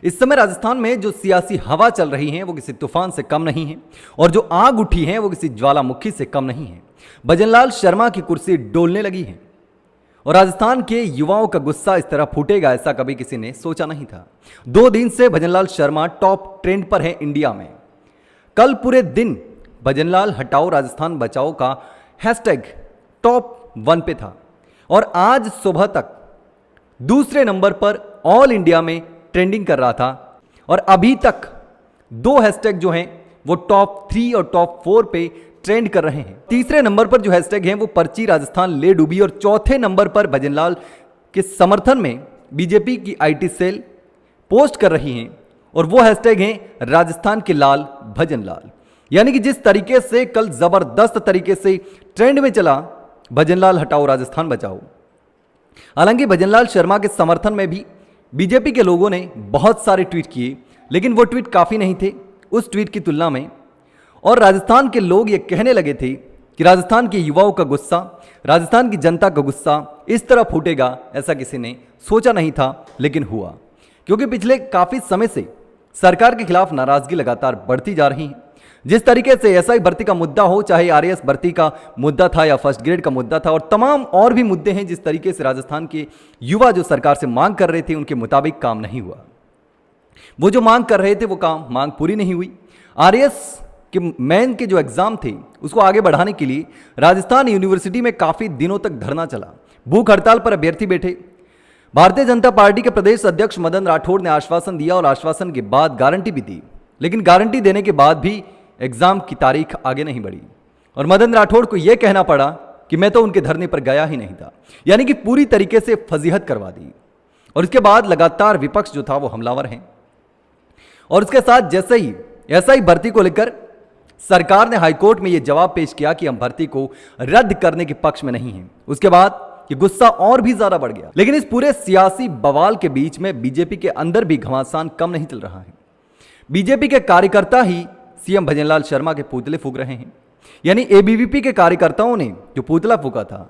इस समय राजस्थान में जो सियासी हवा चल रही है वो किसी तूफान से कम नहीं है और जो आग उठी है वो किसी ज्वालामुखी से कम नहीं है। भजनलाल शर्मा की कुर्सी डोलने लगी है और राजस्थान के युवाओं का गुस्सा इस तरह फूटेगा ऐसा कभी किसी ने सोचा नहीं था। 2 दिन से भजनलाल शर्मा टॉप ट्रेंड पर है इंडिया में। कल पूरे दिन भजनलाल हटाओ राजस्थान बचाओ का हैशटैग टॉप 1 पे था और आज सुबह तक दूसरे नंबर पर ऑल इंडिया में ट्रेंडिंग कर रहा था और अभी तक 2 हैशटैग जो हैं वो टॉप 3 और टॉप 4 पे ट्रेंड कर रहे हैं। तीसरे नंबर पर जो हैशटैग हैं वो पर्ची राजस्थान ले डूबी और चौथे नंबर पर भजनलाल के समर्थन में बीजेपी की आईटी सेल पोस्ट कर रही हैं और वो हैशटैग हैं राजस्थान के लाल भजनलाल। यानी कि जिस तरीके से कल जबरदस्त तरीके से ट्रेंड में चला भजनलाल हटाओ राजस्थान बचाओ, हालांकि भजनलाल शर्मा के समर्थन में भी बीजेपी के लोगों ने बहुत सारे ट्वीट किए, लेकिन वो ट्वीट काफ़ी नहीं थे उस ट्वीट की तुलना में। और राजस्थान के लोग ये कहने लगे थे कि राजस्थान के युवाओं का गुस्सा, राजस्थान की जनता का गुस्सा इस तरह फूटेगा ऐसा किसी ने सोचा नहीं था, लेकिन हुआ। क्योंकि पिछले काफ़ी समय से सरकार के खिलाफ नाराजगी लगातार बढ़ती जा रही है। जिस तरीके से एसआई भर्ती का मुद्दा हो, चाहे आरएएस भर्ती का मुद्दा था या फर्स्ट ग्रेड का मुद्दा था और तमाम और भी मुद्दे हैं, जिस तरीके से राजस्थान के युवा जो सरकार से मांग कर रहे थे उनके मुताबिक काम नहीं हुआ। वो जो मांग कर रहे थे वो मांग पूरी नहीं हुई। आरएएस के मेन के जो एग्जाम थे उसको आगे बढ़ाने के लिए राजस्थान यूनिवर्सिटी में काफी दिनों तक धरना चला। भूख हड़ताल पर अभ्यर्थी बैठे। भारतीय जनता पार्टी के प्रदेश अध्यक्ष मदन राठौड़ ने आश्वासन दिया और आश्वासन के बाद गारंटी भी दी, लेकिन गारंटी देने के बाद भी एग्जाम की तारीख आगे नहीं बढ़ी और मदन राठौड़ को यह कहना पड़ा कि मैं तो उनके धरने पर गया ही नहीं था। यानी कि पूरी तरीके से फजीहत करवा दी। और इसके बाद लगातार विपक्ष जो था वो हमलावर है और उसके साथ जैसे ही एसआई भर्ती को लेकर सरकार ने हाईकोर्ट में यह जवाब पेश किया कि हम भर्ती को रद्द करने के पक्ष में नहीं हैं, उसके बाद ये गुस्सा और भी ज्यादा बढ़ गया। लेकिन इस पूरे सियासी बवाल के बीच में बीजेपी के अंदर भी घमासान कम नहीं चल रहा है। बीजेपी के कार्यकर्ता ही सीएम भजनलाल शर्मा के पुतले फूंक रहे हैं। यानी एबीवीपी के कार्यकर्ताओं ने जो पुतला फूंका था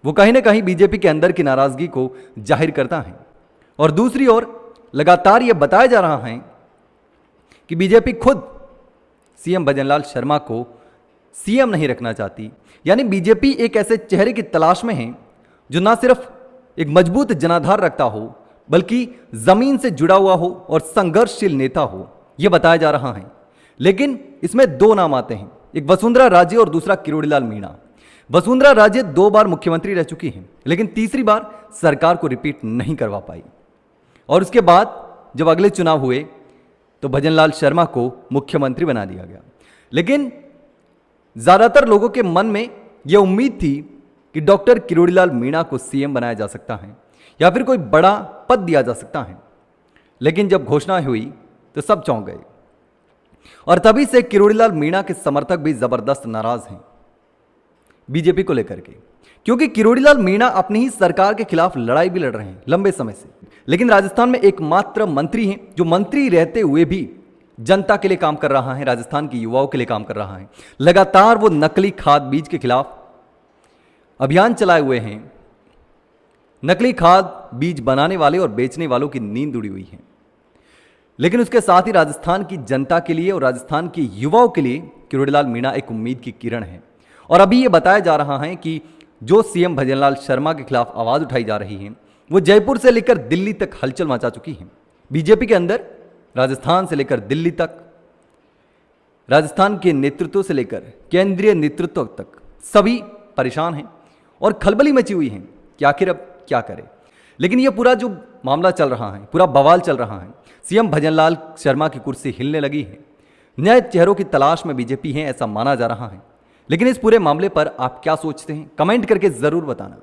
वो कहीं ना कहीं बीजेपी के अंदर की नाराजगी को जाहिर करता है। और दूसरी ओर लगातार यह बताया जा रहा है कि बीजेपी खुद सीएम भजनलाल शर्मा को सीएम नहीं रखना चाहती। यानी बीजेपी एक ऐसे चेहरे की तलाश में है जो ना सिर्फ एक मजबूत जनाधार रखता हो बल्कि जमीन से जुड़ा हुआ हो और संघर्षशील नेता हो, यह बताया जा रहा है। लेकिन इसमें 2 नाम आते हैं, एक वसुंधरा राजे और दूसरा किरोड़ीलाल मीणा। वसुंधरा राजे 2 बार मुख्यमंत्री रह चुकी हैं, लेकिन तीसरी बार सरकार को रिपीट नहीं करवा पाई। और उसके बाद जब अगले चुनाव हुए तो भजनलाल शर्मा को मुख्यमंत्री बना दिया गया। लेकिन ज्यादातर लोगों के मन में यह उम्मीद थी कि डॉक्टर किरोड़ीलाल मीणा को सीएम बनाया जा सकता है या फिर कोई बड़ा पद दिया जा सकता है। लेकिन जब घोषणा हुई तो सब चौंक गए और तभी से किरोड़ीलाल मीणा के समर्थक भी जबरदस्त नाराज हैं बीजेपी को लेकर के, क्योंकि किरोड़ीलाल मीणा अपनी ही सरकार के खिलाफ लड़ाई भी लड़ रहे हैं लंबे समय से। लेकिन राजस्थान में एकमात्र मंत्री हैं जो मंत्री रहते हुए भी जनता के लिए काम कर रहा है, राजस्थान के युवाओं के लिए काम कर रहा है। लगातार वो नकली खाद बीज के खिलाफ अभियान चलाए हुए हैं। नकली खाद बीज बनाने वाले और बेचने वालों की नींद उड़ी हुई है। लेकिन उसके साथ ही राजस्थान की जनता के लिए और राजस्थान के युवाओं के लिए किरोड़ीलाल मीणा एक उम्मीद की किरण है। और अभी ये बताया जा रहा है कि जो सीएम भजनलाल शर्मा के खिलाफ आवाज उठाई जा रही है वो जयपुर से लेकर दिल्ली तक हलचल मचा चुकी है। बीजेपी के अंदर राजस्थान से लेकर दिल्ली तक, राजस्थान के नेतृत्व से लेकर केंद्रीय नेतृत्व तक सभी परेशान हैं और खलबली मची हुई है कि आखिर अब क्या करें। लेकिन यह पूरा जो मामला चल रहा है, पूरा बवाल चल रहा है, सीएम भजनलाल शर्मा की कुर्सी हिलने लगी है। नए चेहरों की तलाश में बीजेपी है ऐसा माना जा रहा है। लेकिन इस पूरे मामले पर आप क्या सोचते हैं, कमेंट करके जरूर बताना।